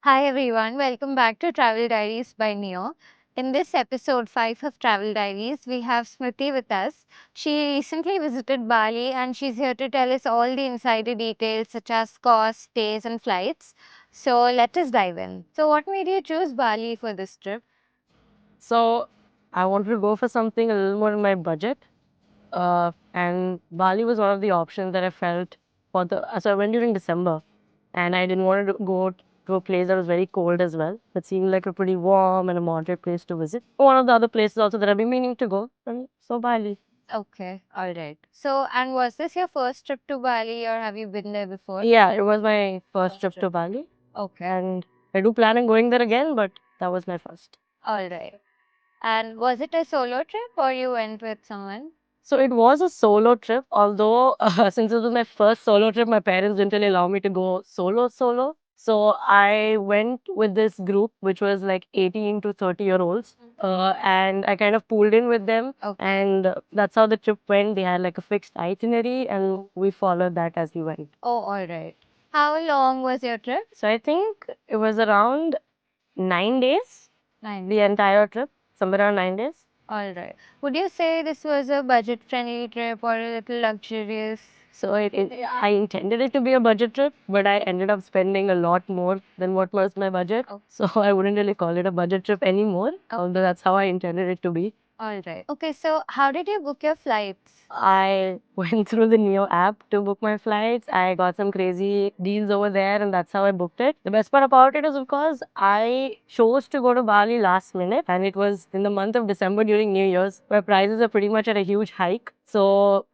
Hi everyone, welcome back to Travel Diaries by Neo. In this episode 5 of Travel Diaries, we have Smriti with us. She recently visited Bali and she's here to tell us all the insider details such as costs, stays, and flights. So let us dive in. So, what made you choose Bali for this trip? So I wanted to go for something a little more in my budget. And Bali was one of the options that I felt for the. So I went during December, and I didn't want to go to a place that was very cold as well. It seemed like a pretty warm and a moderate place to visit. One of the other places also that I've been meaning to go, and so Bali. Okay, all right. So, and was this your first trip to Bali or have you been there before? Yeah, it was my first trip to Bali, Okay, and I do plan on going there again, but that was my first. all right. And was it a solo trip or you went with someone? So it was a solo trip, although since it was my first solo trip, my parents didn't really allow me to go solo. So I went with this group, which was like 18 to 30-year-olds, and I kind of pooled in with them. Okay. And that's how the trip went. They had like a fixed itinerary, and we followed that as we went. Oh, all right. How long was your trip? So I think it was around 9 days, 9. the entire trip, somewhere around 9 days. All right. Would you say this was a budget-friendly trip or a little luxurious? So I intended it to be a budget trip, but I ended up spending a lot more than what was my budget. Oh, So I wouldn't really call it a budget trip anymore, although that's how I intended it to be. all right. Okay, so how did you book your flights? I went through the Neo app to book my flights. I got some crazy deals over there, and that's how I booked it. The best part about it is because I chose to go to Bali last minute, and it was in the month of December during New Year's, where prices are pretty much at a huge hike. So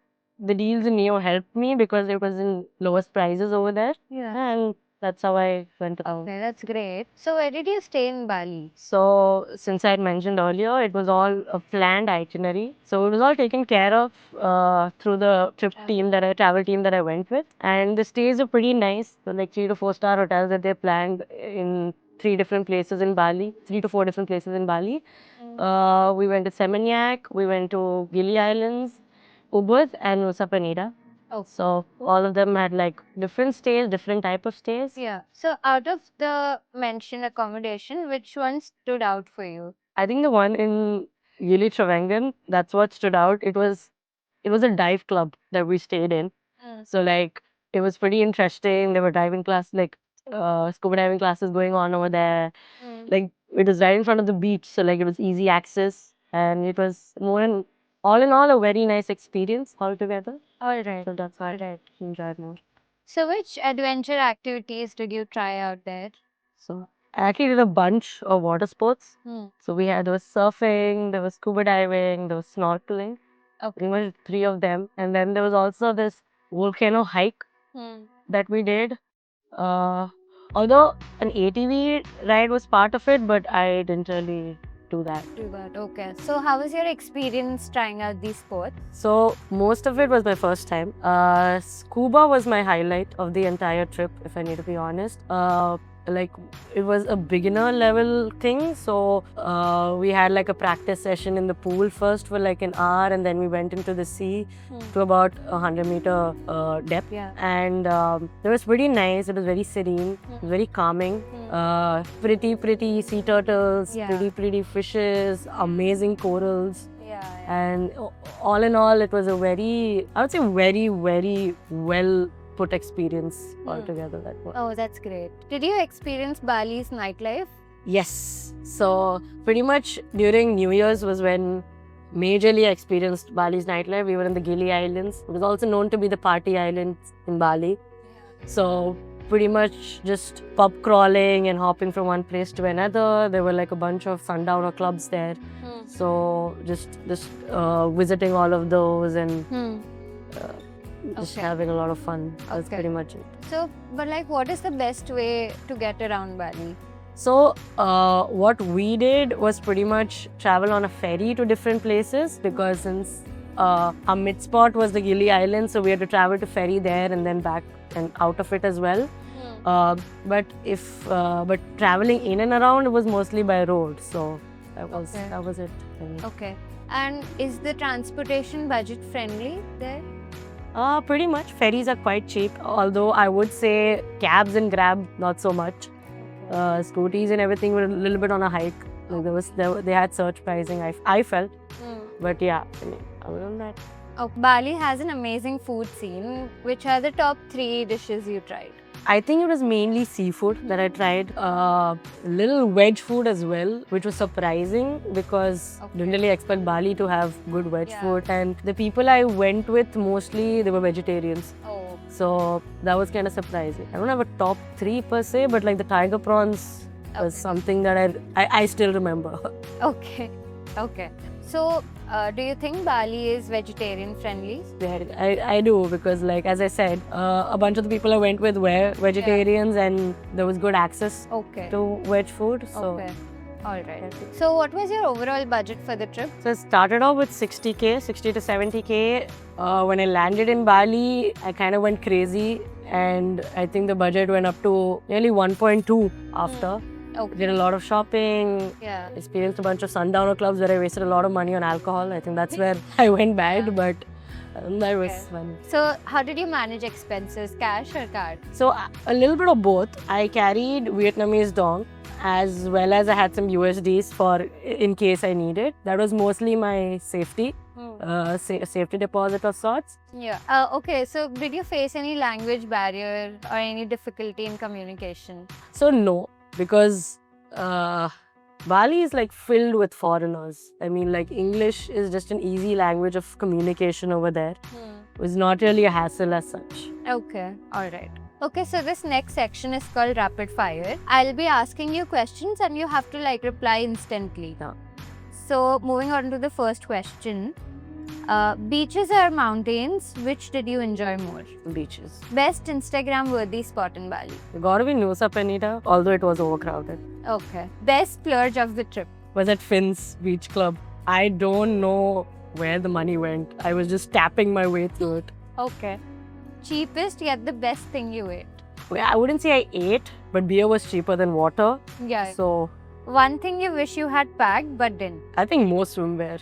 the deals in Neo helped me because it was in lowest prices over there, Yeah. and that's how I went around. Okay, that's great. So where did you stay in Bali? So, since I had mentioned earlier, it was all a planned itinerary. So, it was all taken care of through the travel team that I went with. And the stays are pretty nice. So, like 3 to 4 star hotels that they planned in three different places in Bali, 3 to 4 different places in Bali. We went to Seminyak, we went to Gili Islands, Ubud, and Nusa Penida. Oh, So, all of them had like different stays, different type of stays. yeah. So out of the mentioned accommodation, which one stood out for you? I think the one in Gili Travangan, that's what stood out. It was a dive club that we stayed in. So like it was pretty interesting. There were scuba diving classes going on over there. Like it was right in front of the beach, so like it was easy access, and it was all in all a very nice experience altogether. All right. So that's why All right. I enjoyed more. So which adventure activities did you try out there? So I actually did a bunch of water sports. Hmm. So there was surfing, there was scuba diving, there was snorkeling. Okay. Pretty much three of them. And then there was also this volcano hike Hmm. that we did. Uh, Although an ATV ride was part of it, but I didn't really do that. Do that. Okay. So how was your experience trying out these sports? So most of it was my first time. Scuba was my highlight of the entire trip, if I need to be honest. Like it was a beginner level thing, so we had like a practice session in the pool first for like an hour, and then we went into the sea to about 100-meter depth. Yeah. And it was pretty nice. It was very serene, very calming. Pretty sea turtles, Yeah. pretty fishes, amazing corals. Yeah. And all in all, it was I would say, very well put experience altogether. That one. Oh, that's great. Did you experience Bali's nightlife? Yes. So pretty much during New Year's was when majorly I experienced Bali's nightlife. We were in the Gili Islands. It was also known to be the party island in Bali. So pretty much just pub crawling and hopping from one place to another. There were like a bunch of sundowner clubs there. So just visiting all of those and just Okay. having a lot of fun. That's Okay. pretty much it. So, but like, what is the best way to get around Bali? So what we did was pretty much travel on a ferry to different places because since our mid spot was the Gili Island, so we had to travel to ferry there and then back and out of it as well. But traveling in and around it was mostly by road, so that was it. Okay. And is the transportation budget friendly there? Pretty much ferries are quite cheap, although I would say cabs and Grab not so much. Scooties and everything were a little bit on a hike. Like they had surge pricing. I felt, but yeah, I mean, other than that. Oh, Bali has an amazing food scene. Which are the top 3 dishes you tried? I think it was mainly seafood that I tried. Little veg food as well, which was surprising because didn't really expect Bali to have good veg food. And the people I went with mostly they were vegetarians. Oh. So that was kind of surprising. I don't have a top 3 per se, but like the tiger prawns was something that I still remember. Okay. Okay. So, do you think Bali is vegetarian friendly? I do because, like as I said, a bunch of the people I went with were vegetarians and there was good access to veg food. So. Okay. All right. So, what was your overall budget for the trip? So, I started off with 60K, 60 to 70K. When I landed in Bali, I kind of went crazy and I think the budget went up to nearly 1.2 after. Did a lot of shopping, experienced a bunch of sundowner clubs where I wasted a lot of money on alcohol. I think that's where I went bad, but that was fun. So, how did you manage expenses, cash or card? So, a little bit of both. I carried Vietnamese dong as well as I had some USDs for in case I needed. That was mostly my safety. Safety deposit of sorts. Yeah. Okay. So, did you face any language barrier or any difficulty in communication? So, no. Because Bali is like filled with foreigners. I mean, like English is just an easy language of communication over there. It was not really a hassle as such. Okay, all right. Okay, so this next section is called rapid fire. I'll be asking you questions and you have to like reply instantly. Yeah. So moving on to the first question. Beaches or mountains, which did you enjoy more? Beaches. Best Instagram worthy spot in Bali? Gotta be Nusa Penida, although it was overcrowded. Okay. Best splurge of the trip? Was at Finn's Beach Club. I don't know where the money went. I was just tapping my way through it. Okay. Cheapest yet the best thing you ate? I wouldn't say I ate, but beer was cheaper than water. Yeah. So. One thing you wish you had packed but didn't? I think more swimwear.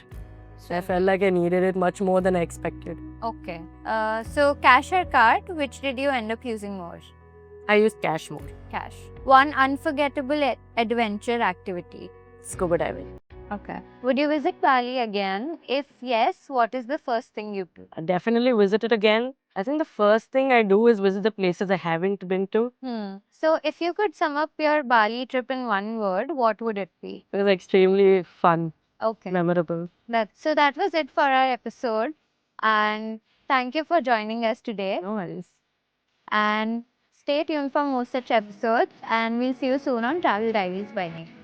I felt like I needed it much more than I expected. Okay. So cash or card, which did you end up using more? I used cash more. Cash. One unforgettable adventure activity? Scuba diving. Okay. Would you visit Bali again? If yes, what is the first thing you do? I definitely visit it again. I think the first thing I do is visit the places I haven't been to. So if you could sum up your Bali trip in one word, what would it be? It was extremely fun. Okay. Memorable. So that was it for our episode. And thank you for joining us today. No worries. And stay tuned for more such episodes. And we'll see you soon on Travel Diaries by Neha.